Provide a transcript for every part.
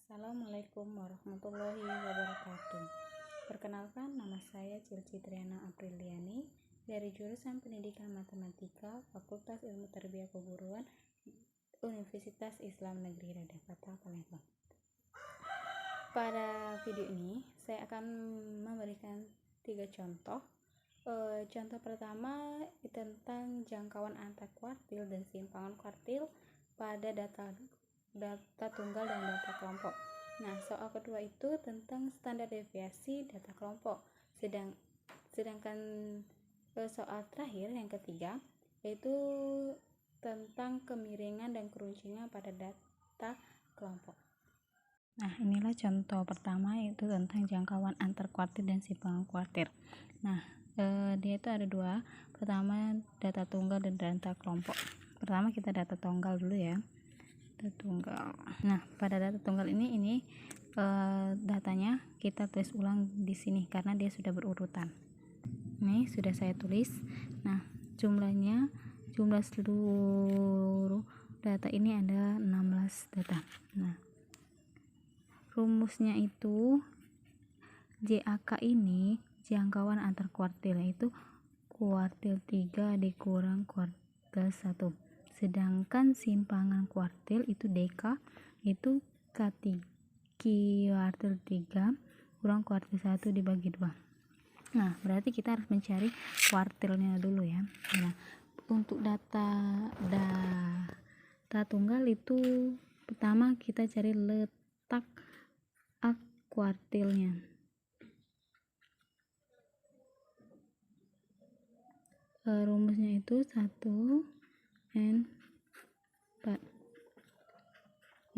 Assalamualaikum warahmatullahi wabarakatuh. Perkenalkan, nama saya Cilci Triana Apriliani dari jurusan Pendidikan Matematika Fakultas Ilmu Tarbiyah Keguruan Universitas Islam Negeri Radapata, Palembang. Pada video ini saya akan memberikan 3 contoh. Contoh pertama tentang jangkauan antar kuartil dan simpangan kuartil pada data tunggal dan data kelompok. Nah, soal kedua itu tentang standar deviasi data kelompok. Sedangkan soal terakhir yang ketiga yaitu tentang kemiringan dan keruncingan pada data kelompok. Nah, inilah contoh pertama yaitu tentang jangkauan antar kuartil dan simpangan kuartil. Nah, dia itu ada dua. Pertama data tunggal dan data kelompok. Pertama kita data tunggal dulu ya. Data tunggal. Nah, pada data tunggal ini datanya kita tulis ulang di sini karena dia sudah berurutan. Ini sudah saya tulis. Nah, jumlah seluruh data ini ada 16 data. Nah, rumusnya itu JAK ini jangkauan antar kuartil, yaitu kuartil 3 dikurang kuartil 1. Sedangkan simpangan kuartil itu DK itu K3 kuartil 3 kurang kuartil 1 dibagi 2. Nah, berarti kita harus mencari kuartilnya dulu ya. Nah, untuk data tunggal itu pertama kita cari letak kuartilnya. Rumusnya itu 1N 4.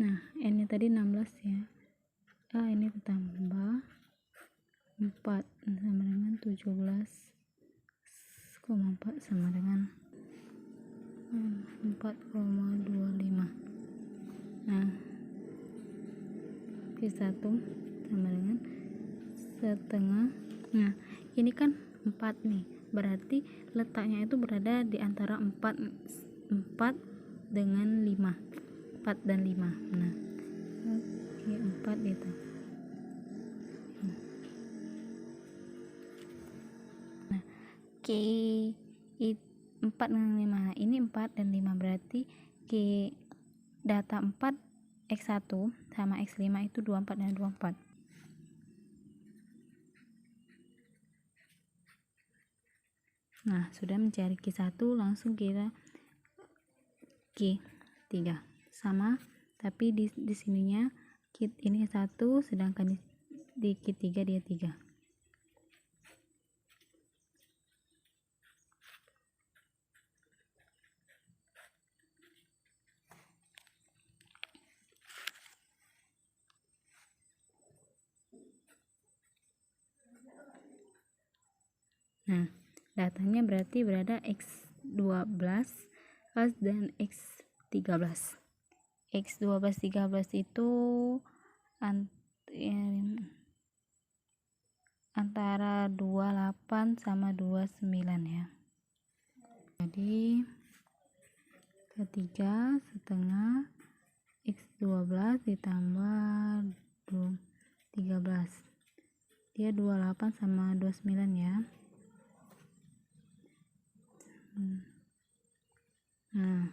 Nah, N nya tadi 16 ya. Ini ditambah 4 sama dengan 17,4 sama dengan 4,25. Nah, Q1 sama dengan setengah. Nah, ini kan 4 nih. Berarti letaknya itu berada di antara 4 dengan 5. 4 dan 5. Nah, oke, 4 gitu. Nah, Q 4 dengan 5. Ini 4 dan 5 berarti Q data 4 X1 sama X5 itu 24 dan 24. Nah, sudah mencari Q1, langsung kita Q3 sama, tapi di sininya ini 1, sedangkan di Q3 dia 3. Nah, datanya berarti berada X12 dan X13. X12 13 itu antara 28 sama 29 ya. Jadi ketiga setengah X12 ditambah 13. Dia 28 sama 29 ya. Nah,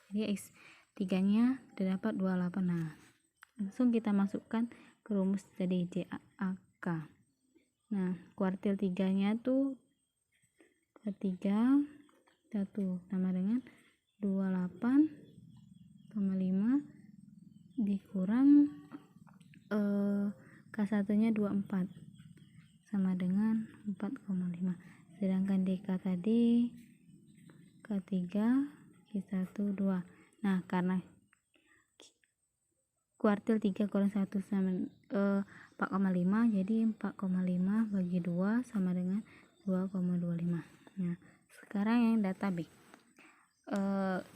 jadi X3 nya terdapat 28. Nah, langsung kita masukkan ke rumus tadi JAK. Nah, kuartil 3 nya tuh ketiga 1 sama dengan 28,5 dikurang K1 nya 24 sama dengan 4,5. Sedangkan DK tadi K3 Q1 2. Nah, karena kuartil 3 kurang 1 sama 4,5, jadi 4,5 bagi 2 sama dengan 2,25. Nah, sekarang yang data B,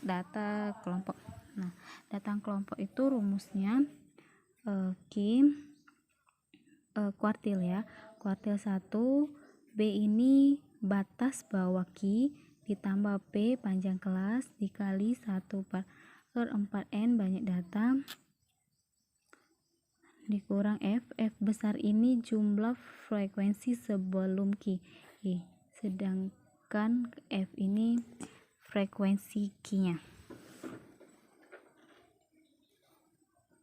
data kelompok. Nah, data kelompok itu rumusnya kuartil ya. Kuartil 1 B ini batas bawah Q ditambah P panjang kelas dikali 1/4N banyak data dikurang F besar ini jumlah frekuensi sebelum Q, sedangkan F ini frekuensi Q-nya.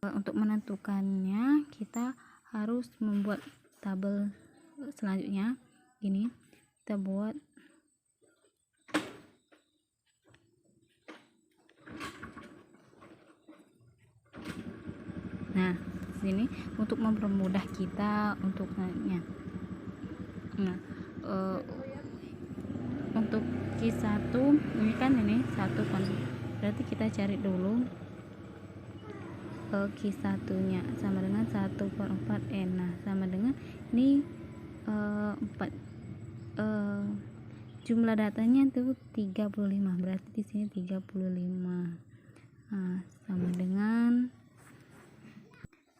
Untuk menentukannya kita harus membuat tabel selanjutnya. Ini kita buat sini untuk mempermudah kita untuk naiknya. Untuk Q1 ini kan ini 1 kan, berarti kita cari dulu Q1 nya sama dengan 1/4 N. Sama dengan ini 4 jumlah datanya itu 35, berarti di sini 35. Sama dengan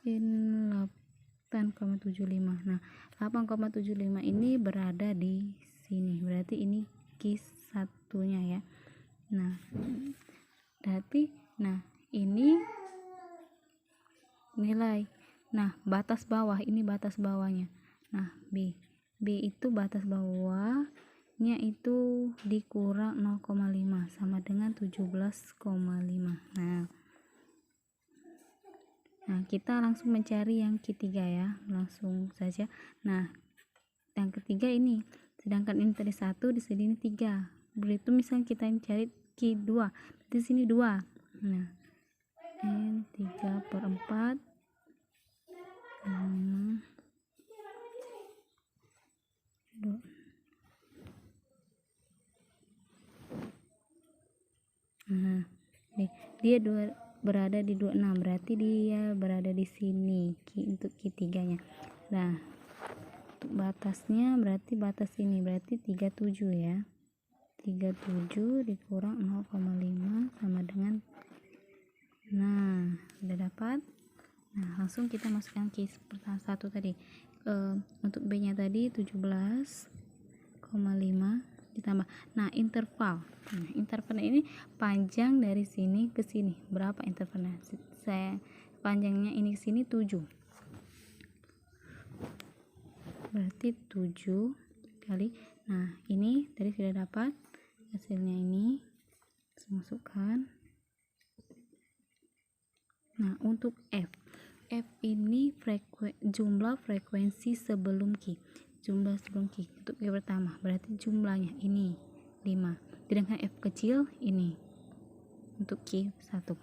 8,75. 8,75 ini berada di sini, berarti ini Q1 nya ya. Berarti ini nilai. Batas bawah, ini batas bawahnya. B itu batas bawahnya itu dikurang 0,5 sama dengan 17,5. Kita langsung mencari yang Q3 ya, langsung saja. Yang ketiga ini, sedangkan ini tadi 1, di sini 3. Begitu misalnya kita cari Q2, di sini 2. N 3/4 dia berada di 26, berarti dia berada di sini untuk Q3 nya. Untuk batasnya berarti batas ini berarti 37 ya. 37 dikurang 0,5 sama dengan udah dapat. Langsung kita masukkan Q pertama 1 tadi. Untuk B nya tadi 17,5 ditambah interval. Intervalnya ini panjang dari sini ke sini, berapa intervalnya? Panjangnya ini ke sini 7, berarti 7 kali. Ini tadi sudah dapat hasilnya, ini masukkan. Untuk F ini jumlah frekuensi sebelum Q. Jumlah sebelum Q untuk Q pertama, berarti jumlahnya ini 5. Sedangkan F kecil ini untuk Q1.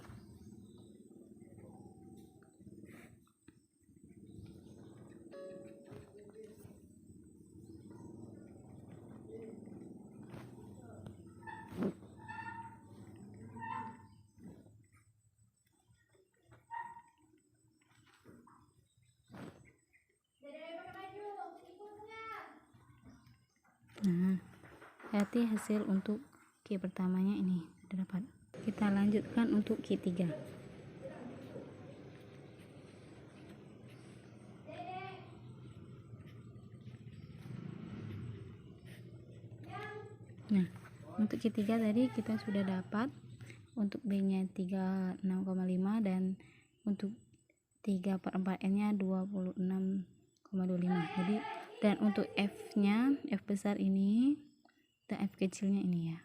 Berarti hasil untuk Q pertamanya ini sudah dapat. Kita lanjutkan untuk Q3. Untuk Q3 tadi kita sudah dapat. Untuk B nya 36,5 dan untuk 3/4 N nya 26,25. Jadi dan untuk F nya, F besar ini dan F kecilnya ini ya.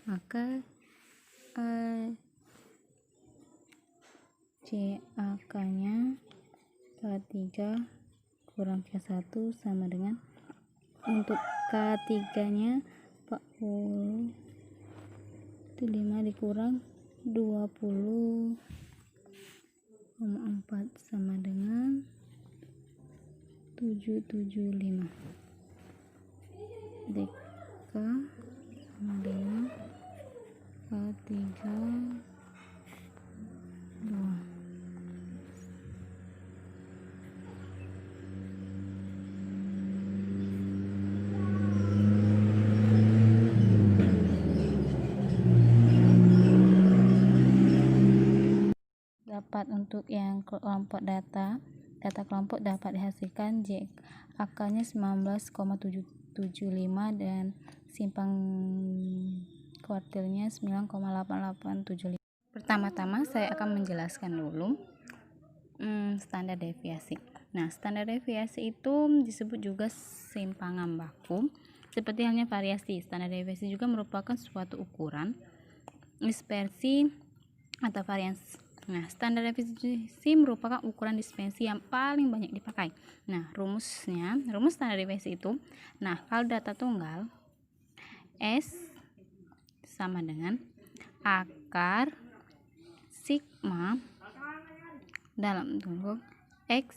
Maka CAK nya K3 kurang K1 sama dengan, untuk K3 nya 40 itu 5 dikurang 20,4 sama dengan 775. DK sama dengan K3 2. Dapat untuk yang kelompok data kelompok dapat dihasilkan J akalnya 19,775 dan simpang kuartilnya 9,8875. Pertama-tama saya akan menjelaskan dulu standar deviasi. Nah, standar deviasi itu disebut juga simpangan baku. Seperti halnya variasi, standar deviasi juga merupakan suatu ukuran dispersi atau varians. Nah, standar deviasi merupakan ukuran dispersi yang paling banyak dipakai. Nah, rumus standar deviasi itu, nah, kalau data tunggal S sama dengan akar sigma dalam bentuk X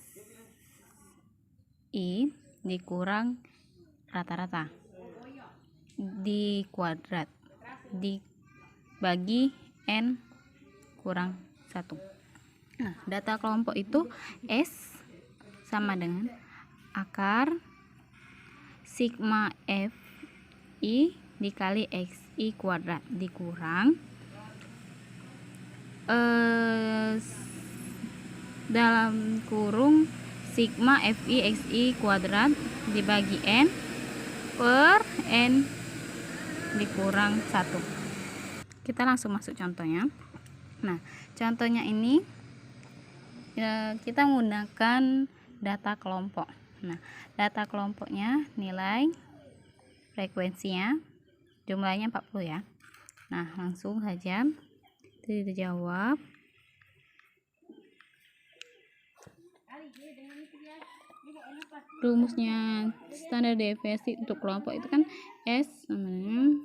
I dikurang rata-rata di kuadrat dibagi N kurang 1. Nah, data kelompok itu S sama dengan akar sigma F I dikali X I kuadrat dikurang dalam kurung sigma FI XI kuadrat dibagi N per N dikurang 1. Kita langsung masuk contohnya. Nah, contohnya ini kita menggunakan data kelompok. Nah, data kelompoknya nilai frekuensinya jumlahnya 40 ya. Nah, langsung saja kita jawab. Rumusnya standar deviasi untuk kelompok itu kan S sama dengan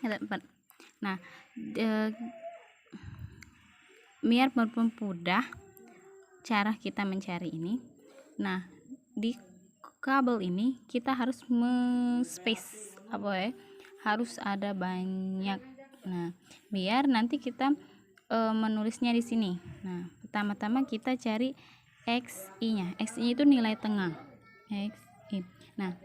ada 4. Nah, biar mempermudah cara kita mencari ini. Nah, di kabel ini kita harus space harus ada banyak. Nah, biar nanti kita menulisnya di sini. Nah, pertama-tama kita cari XI-nya. XI itu nilai tengah. XI. Nah,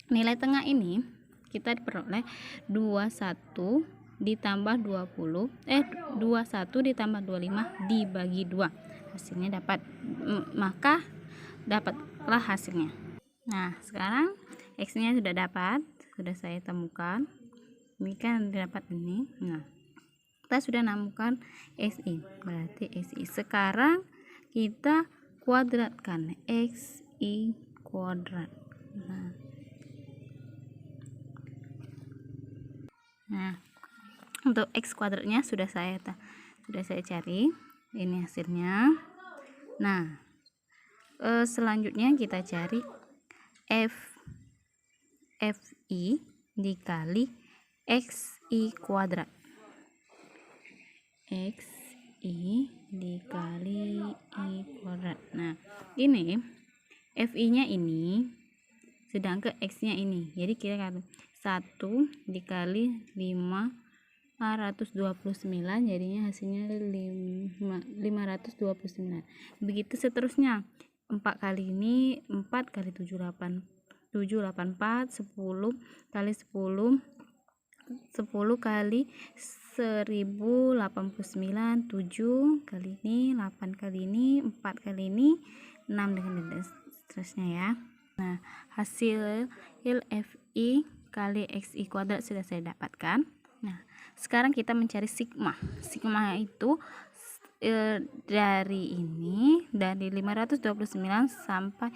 nilai tengah ini kita diperoleh 21 ditambah 21 ditambah 25 dibagi 2. Hasilnya dapat, maka dapatlah hasilnya. Nah, sekarang X-nya sudah saya temukan. Ini kan dapat ini. Nah, kita sudah menemukan SI. Berarti SI. Sekarang kita kuadratkan XI kuadrat. Nah, untuk X kuadratnya sudah saya cari. Ini hasilnya. Nah, selanjutnya kita cari FI dikali XI kuadrat. XI dikali I kuadrat. Nah, ini FI-nya ini, sedangkan X-nya ini. Jadi kita kata 1 dikali 529, jadinya hasilnya 529. Begitu seterusnya. 4 kali ini 4 kali 784, 10 kali 10 kali 1089, 7 kali ini, 8 kali ini, 4 kali ini, 6 dengan seterusnya ya. Nah, hasil FI kali XI kuadrat sudah saya dapatkan. Nah, sekarang kita mencari sigma. Sigma itu dari 529 sampai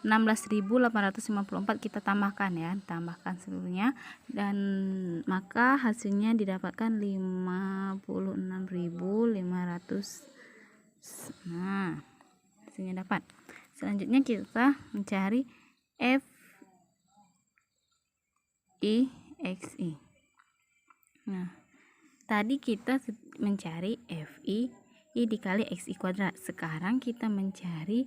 16.854 kita tambahkan ya, tambahkan seluruhnya, dan maka hasilnya didapatkan 56.500. Nah, hasilnya dapat. Selanjutnya kita mencari f i x i. Nah, tadi kita mencari f i dikali x i kuadrat. Sekarang kita mencari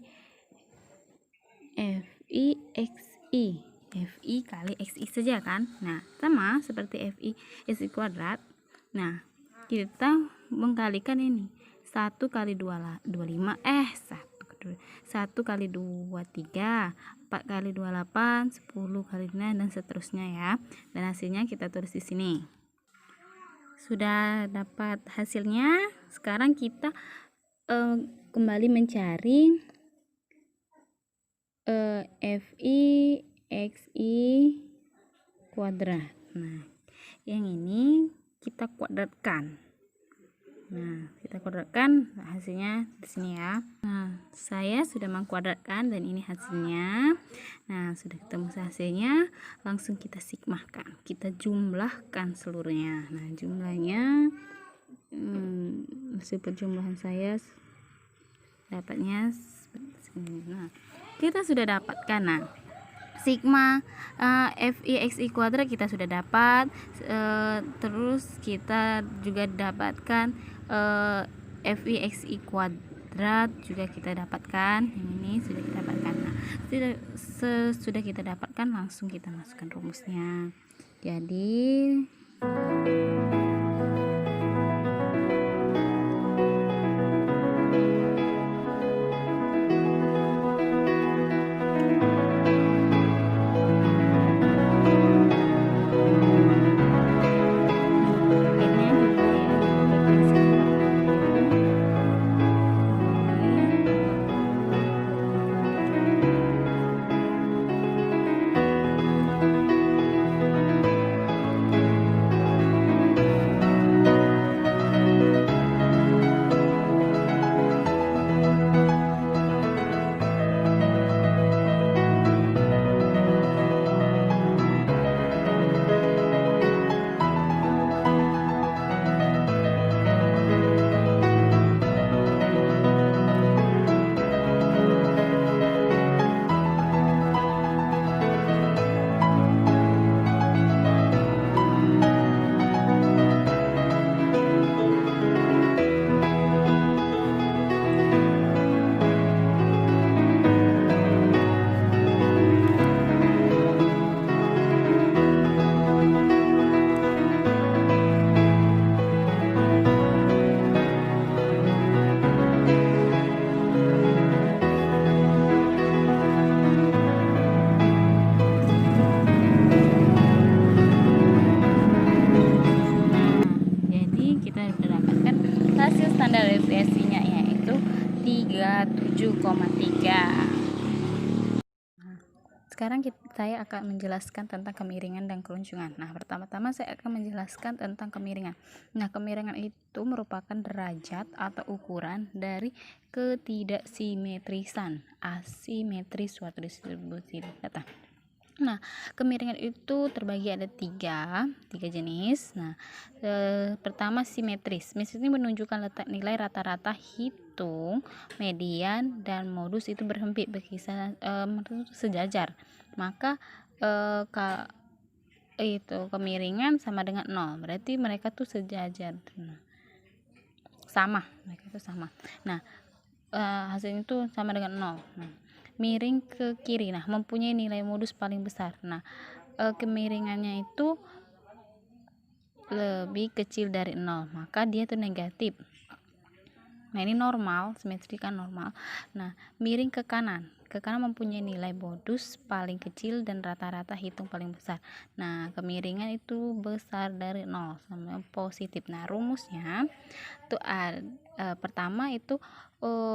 f i x i. f i kali x i saja kan. Nah, sama seperti f i x i kuadrat. Nah, kita mengkalikan ini. 1 kali 25 1 kali 23, 4 kali 28, 10 kali 9, dan seterusnya ya. Dan hasilnya kita tulis di sini. Sudah dapat hasilnya. Sekarang kita kembali mencari f i x i kuadrat. Nah, yang ini kita kuadratkan. Nah, kita kuadratkan, hasilnya di sini ya. Nah, saya sudah mengkuadratkan dan ini hasilnya. Nah, sudah ketemu hasilnya, langsung kita sigmakan. Kita jumlahkan seluruhnya. Nah, jumlahnya hasil perjumlahan saya dapatnya seperti ini. Nah, kita sudah dapatkan. Nah, sigma f i x i kuadrat kita sudah dapat. Terus kita juga dapatkan f i x i kuadrat juga kita dapatkan. Yang ini sudah kita dapatkan. Nah, sudah kita dapatkan, langsung kita masukkan rumusnya. Jadi hasil standar deviasinya yaitu 37,3. Sekarang saya akan menjelaskan tentang kemiringan dan keluncuran. Nah, pertama-tama saya akan menjelaskan tentang kemiringan. Nah, kemiringan itu merupakan derajat atau ukuran dari ketidaksimetrisan, asimetris suatu distribusi data. Nah, kemiringan itu terbagi ada tiga jenis. Nah, pertama simetris. Simetris ini menunjukkan letak nilai rata-rata hitung, median, dan modus itu berhempit berkisar sejajar. Maka itu kemiringan sama dengan 0. Berarti mereka tuh sejajar. Sama, mereka itu sama. Nah, hasilnya itu sama dengan 0. Nah, miring ke kiri, nah mempunyai nilai modus paling besar. Nah, kemiringannya itu lebih kecil dari 0, maka dia itu negatif. Nah, ini normal, simetri kan normal. Nah, miring ke kanan mempunyai nilai modus paling kecil dan rata-rata hitung paling besar. Nah, kemiringan itu besar dari 0 sama positif. Nah, rumusnya itu pertama itu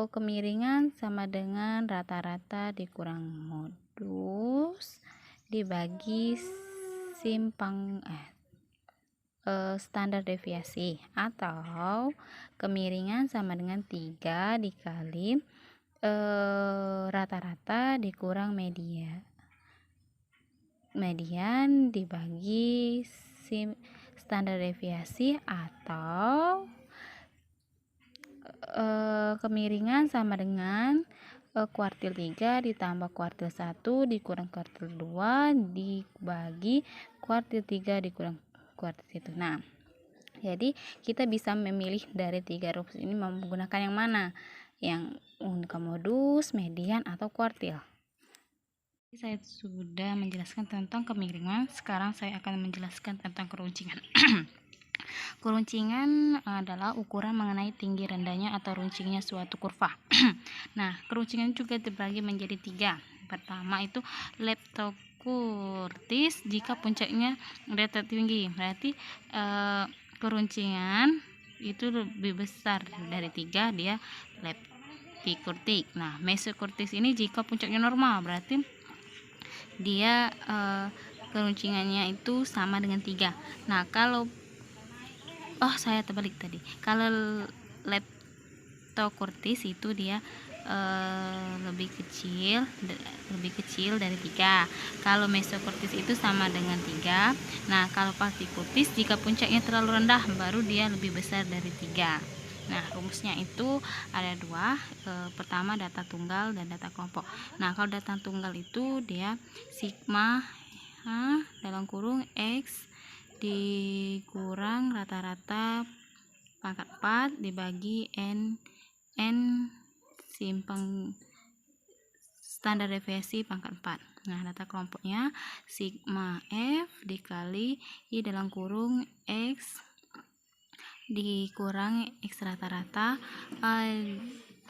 kemiringan sama dengan rata-rata dikurang modus dibagi standar deviasi, atau kemiringan sama dengan 3 dikali rata-rata dikurang median dibagi standar deviasi atau kemiringan sama dengan kuartil 3 ditambah kuartil 1 dikurang kuartil 2 dibagi kuartil 3 dikurang kuartil 1. Nah, jadi kita bisa memilih dari 3 rumus ini menggunakan yang mana? Yang unika modus, median, atau kuartil. Saya sudah menjelaskan tentang kemiringan, sekarang saya akan menjelaskan tentang keruncingan. Keruncingan adalah ukuran mengenai tinggi rendahnya atau runcingnya suatu kurva. Nah, keruncingan juga dibagi menjadi 3. Pertama itu leptokurtis jika puncaknya data tinggi, berarti keruncingan itu lebih besar dari 3, dia leptikurtik. Nah, mesokurtis ini jika puncaknya normal, berarti dia keruncingannya itu sama dengan 3. Nah, kalau saya terbalik tadi. Kalau leptokurtis itu dia lebih kecil dari 3. Kalau mesokurtis itu sama dengan 3. Nah, kalau partikurtis jika puncaknya terlalu rendah baru dia lebih besar dari 3. Nah, rumusnya itu ada 2. Pertama data tunggal dan data kelompok. Nah, kalau data tunggal itu dia sigma dalam kurung X dikurang rata-rata pangkat 4 dibagi N simpang standar deviasi pangkat 4. Nah, data kelompoknya sigma F dikali I dalam kurung X dikurang X rata-rata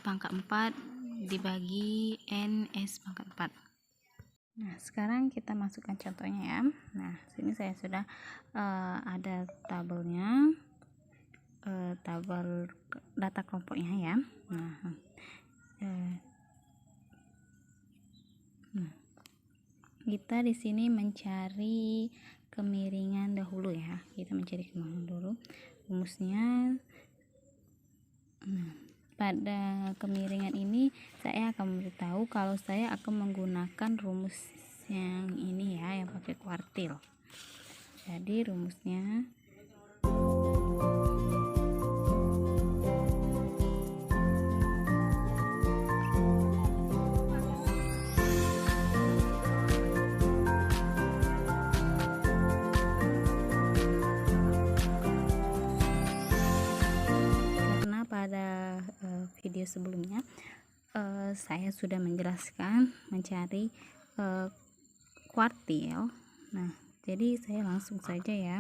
pangkat 4 dibagi NS pangkat 4. Nah, sekarang kita masukkan contohnya ya. Nah, sini saya sudah ada tabelnya, tabel data kelompoknya ya. Kita di sini mencari kemiringan dahulu ya. Kita mencari kemiringan dulu. Rumusnya. Nah, pada kemiringan ini saya akan memberitahu kalau saya akan menggunakan rumus yang ini ya, yang pakai kuartil. Jadi rumusnya karena pada video sebelumnya saya sudah menjelaskan mencari kuartil. Nah, jadi saya langsung saja ya,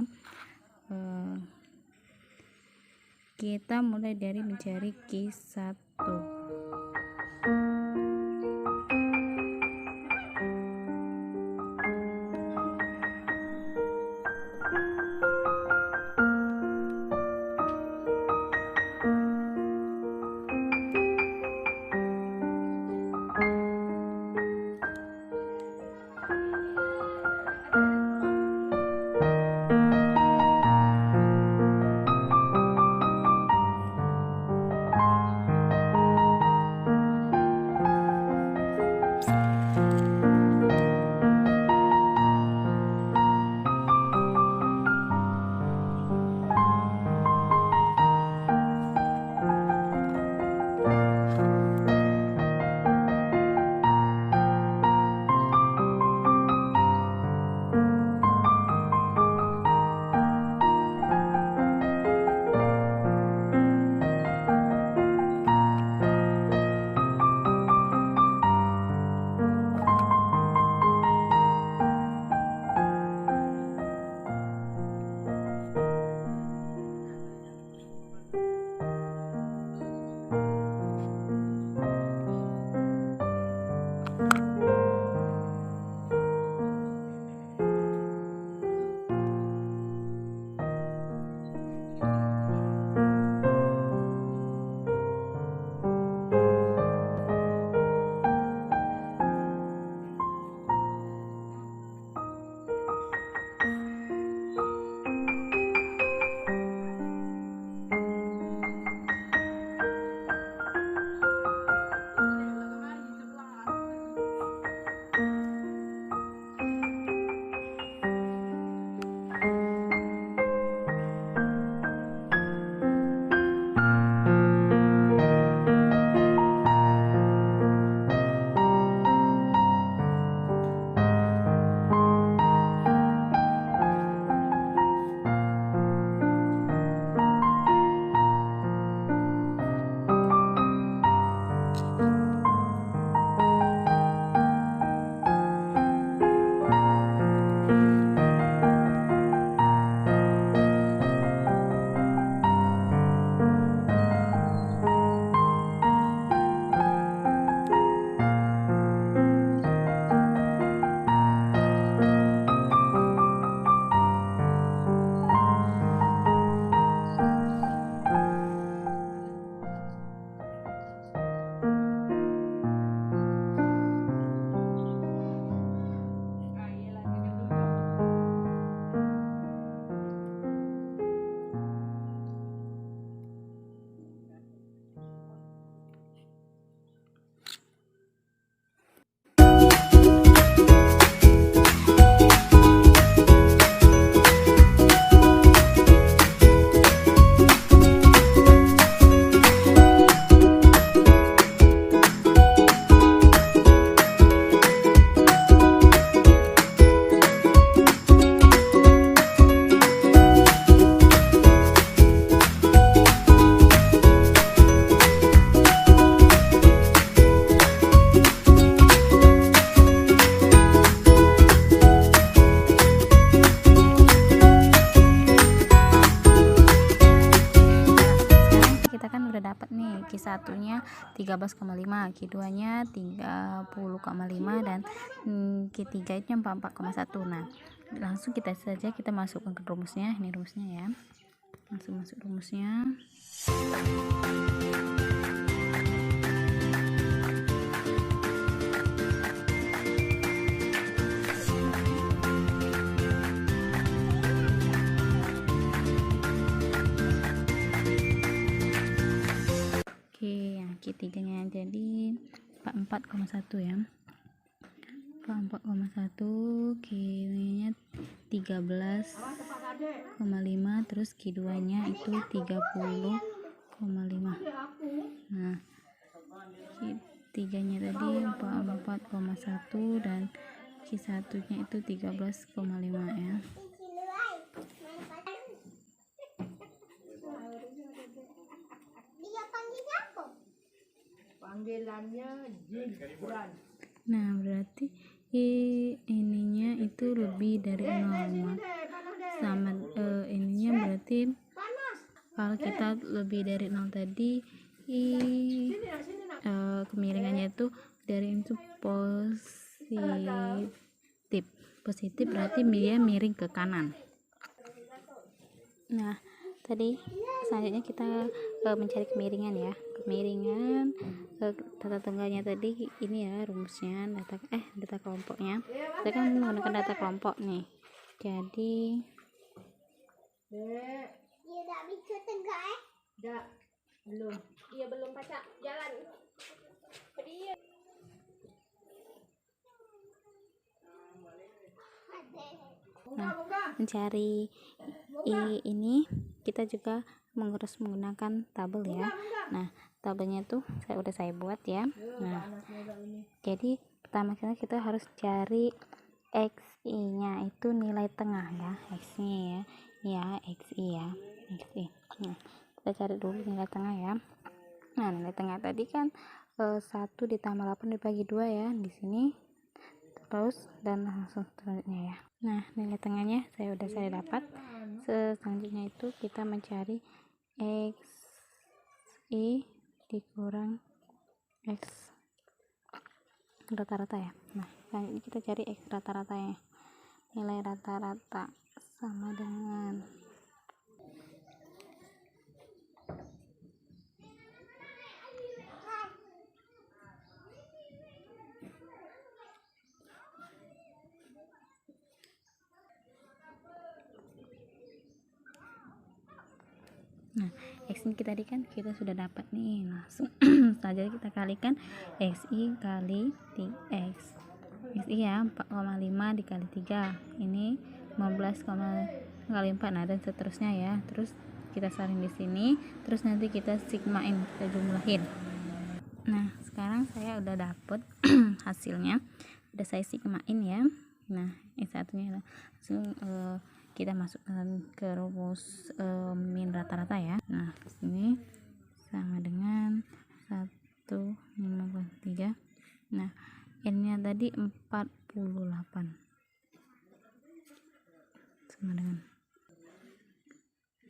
kita mulai dari mencari Q1. kita kan udah dapat nih Q1 nya 13,5, Q2 nya 30,5, dan Q3 nya 44,1. Nah langsung kita masukkan ke rumusnya. Ini rumusnya ya, langsung masuk rumusnya. Yang Q3 nya jadi 44,1 ya, 44,1, Q nya 13,5, terus Q2 nya itu 30,5. nah Q3 nya tadi 44,1 dan Q1 nya itu 13,5 ya. Nah berarti ininya itu lebih dari 0, sama ininya berarti kalau kita lebih dari 0 tadi kemiringannya itu dari itu positif berarti dia miring ke kanan. Nah tadi selanjutnya kita mencari kemiringan ya. Kemiringan tata tengganya tadi ini ya rumusnya, data kelompoknya. Kita kan menggunakan data kelompok nih. Jadi belum pacak jalan. Nah, mencari ini kita juga menggunakan tabel ya. Nah, tabelnya tuh saya buat ya. Nah, jadi pertama kita harus cari XI-nya itu nilai tengah ya, X-nya ya, XI ya, XI. Nah, kita cari dulu nilai tengah ya. Nah, nilai tengah tadi kan 1 ditambah 8 dibagi 2 ya di sini. Terus dan langsung selanjutnya ya. Nah, nilai tengahnya saya dapat. Selanjutnya itu kita mencari XI dikurang X rata-rata ya. Nah, selanjutnya kita cari X rata-ratanya. Nilai rata-rata sama dengan X ini tadi kan kita sudah dapat nih, langsung saja kita kalikan XI kali X. XI ya 4,5 dikali 3 ini 15, kali 4, nah dan seterusnya ya. Terus kita saring di sini, terus nanti kita sigmain, kita jumlahin. Nah sekarang saya udah dapet hasilnya, udah saya sigmain ya. Nah X1 nya langsung kita masukkan ke rumus min rata-rata ya. Nah sini sama dengan 1,53. Nah n nya tadi 48 sama dengan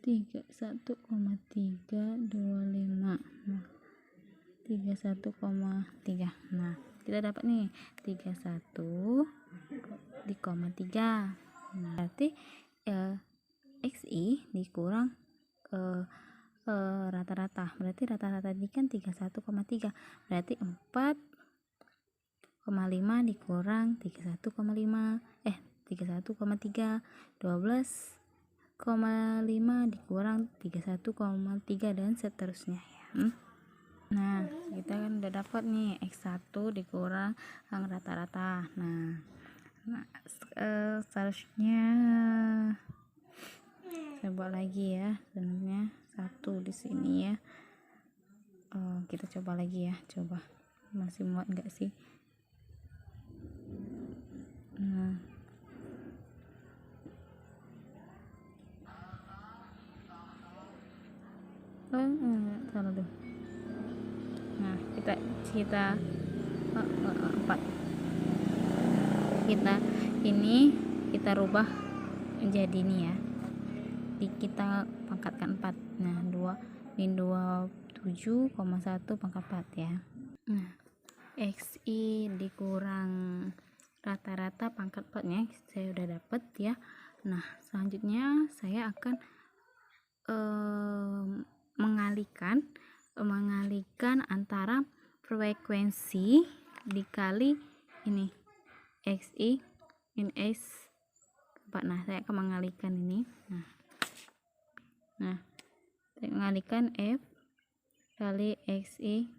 31,325. Nah 31,3. Nah kita dapat nih 31,3. Nah berarti XI dikurang rata-rata, berarti rata-rata tadi kan 31,3, berarti 4,5 dikurang 31,5 31,3, 12,5 dikurang 31,3 dan seterusnya ya. Nah kita kan udah dapat nih X1 dikurang rata-rata. Nah seharusnya saya buat lagi ya, sebenarnya 1 di sini ya. Kita coba lagi ya, coba masih muat enggak sih. Nah salah tuh. Nah kita 4, kita rubah menjadi ini ya, kita pangkatkan 4. Nah 2 min 27,1 pangkat 4 ya. Nah, XI dikurang rata-rata pangkat 4 nya saya udah dapet ya. Nah, selanjutnya saya akan mengalihkan antara frekuensi dikali ini XI min S 4. Nah, saya akan mengalihkan ini. Nah, saya mengalihkan F kali XI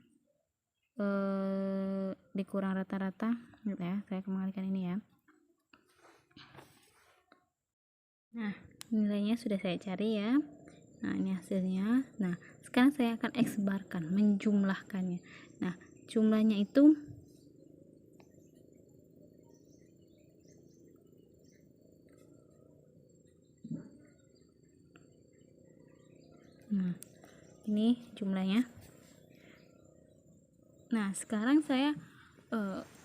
dikurang rata-rata gitu ya. Saya akan mengalihkan ini ya. Nah, nilainya sudah saya cari ya. Nah, ini hasilnya. Nah, sekarang saya akan X barkan, menjumlahkannya. Nah, jumlahnya itu ini jumlahnya. Nah, sekarang saya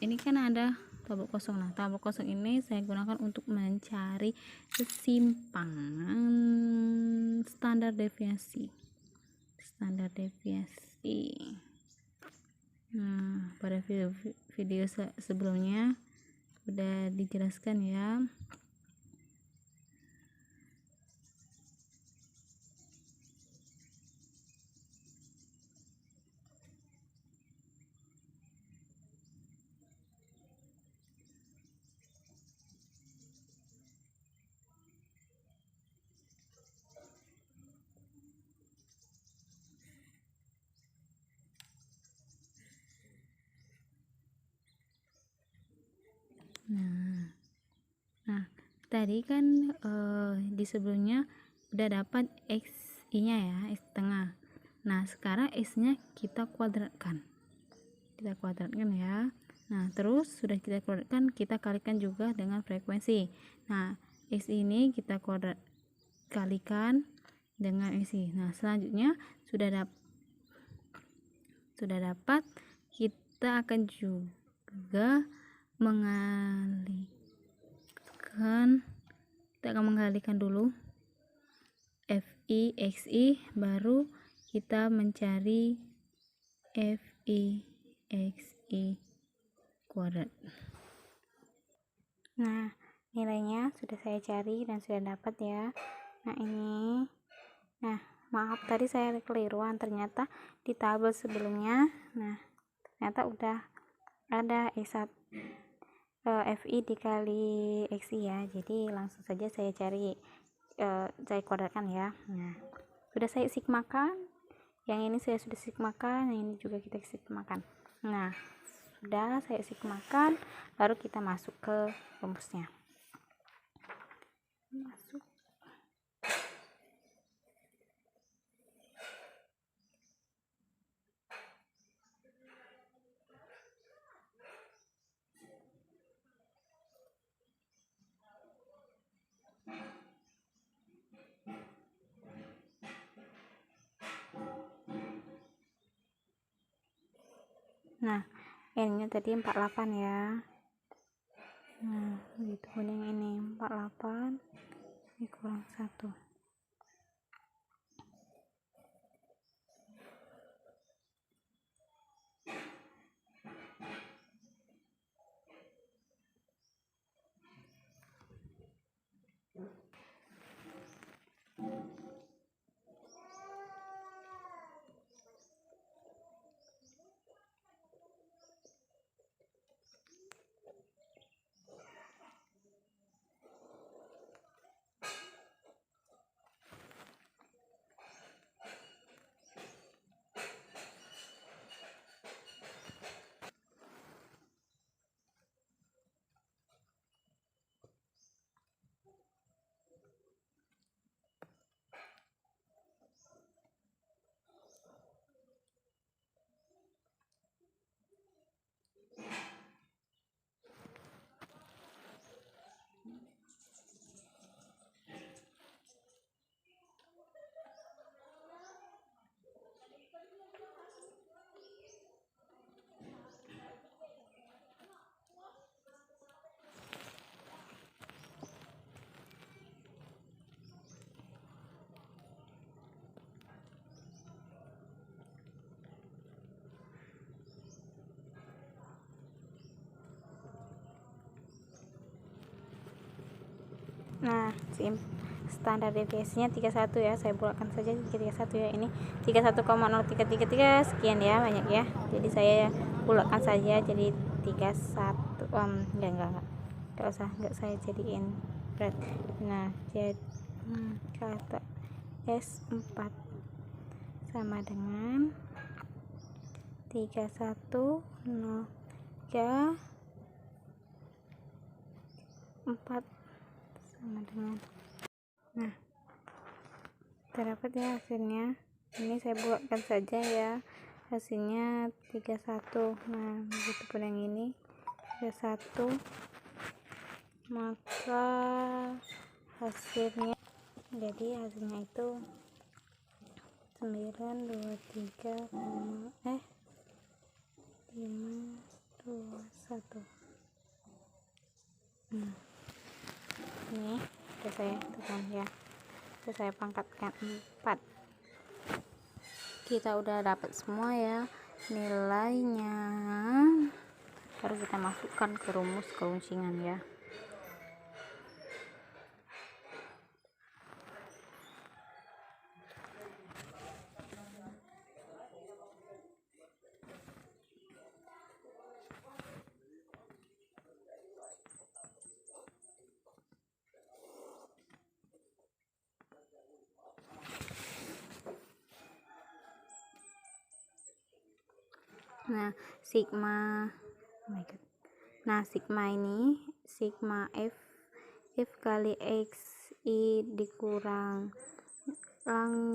ini kan ada tabel kosong. Nah, tabel kosong ini saya gunakan untuk mencari kesimpangan standar deviasi. Nah, pada video sebelumnya sudah dijelaskan ya. Nah, tadi kan di sebelumnya udah dapat XI nya ya, X tengah. Nah, sekarang X nya kita kuadratkan ya. Nah, terus sudah kita kuadratkan, kita kalikan juga dengan frekuensi. Nah, X ini kita kalikan dengan XI. Nah, selanjutnya sudah dapat, kita akan juga mengalihkan dulu FI XI, baru kita mencari FI XI kuadrat. Nah, nilainya sudah saya cari dan sudah dapat ya. Nah, ini. Nah, maaf tadi saya keliruan, ternyata di tabel sebelumnya ternyata udah ada FI dikali XI ya. Jadi langsung saja saya cari, saya kuadratkan ya. Nah, sudah saya sigmakan. Yang ini saya sudah sigmakan, yang ini juga kita sigmakan. Nah, sudah saya sigmakan, baru kita masuk ke rumusnya. Nah, ini tadi 48 ya. Nah, begitu kuning ini 48 dikurang 1. Nah, standar deviasinya 31 ya, saya bulatkan saja 331 ya. Ini 31,0333 sekian ya, banyak ya. Jadi saya bulatkan saja jadi 31. Enggak usah, enggak saya jadiin berat. Nah, jadi kata S4 sama dengan 3103 4 sama dengan, nah terdapat ya hasilnya. Ini saya buatkan saja ya, hasilnya 31. Nah begitu pun yang ini 31, maka hasilnya itu 521. Ini udah saya tekan ya, udah saya pangkatkan 4. Kita udah dapat semua ya nilainya, baru kita masukkan ke rumus keruncingan ya. Nah sigma, sigma ini sigma f kali x i dikurang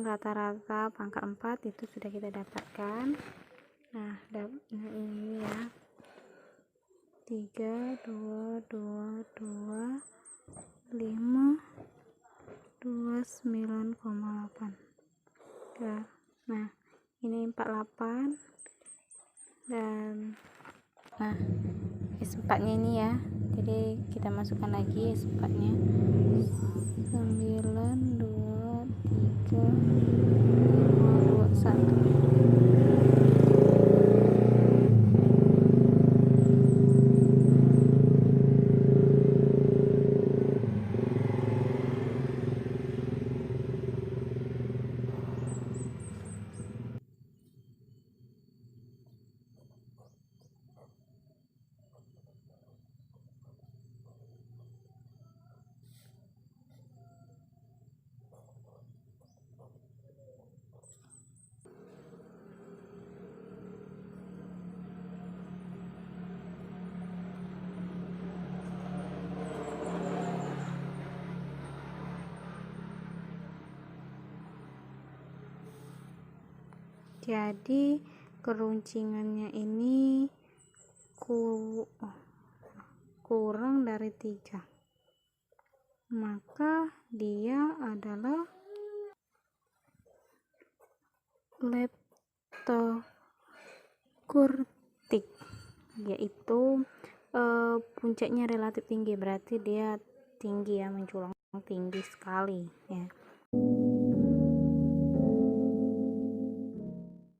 rata-rata pangkat 4 itu sudah kita dapatkan. Nah ini ya, 3 2 2 2 5 29,8 ya. Nah ini 48 dan nah S4 nya ini ya, jadi kita masukkan lagi S4 nya 9 2 3 5 2 1. Jadi keruncingannya ini kurang dari 3, maka dia adalah leptokurtik, yaitu puncaknya relatif tinggi, berarti dia tinggi ya, menjulang tinggi sekali ya.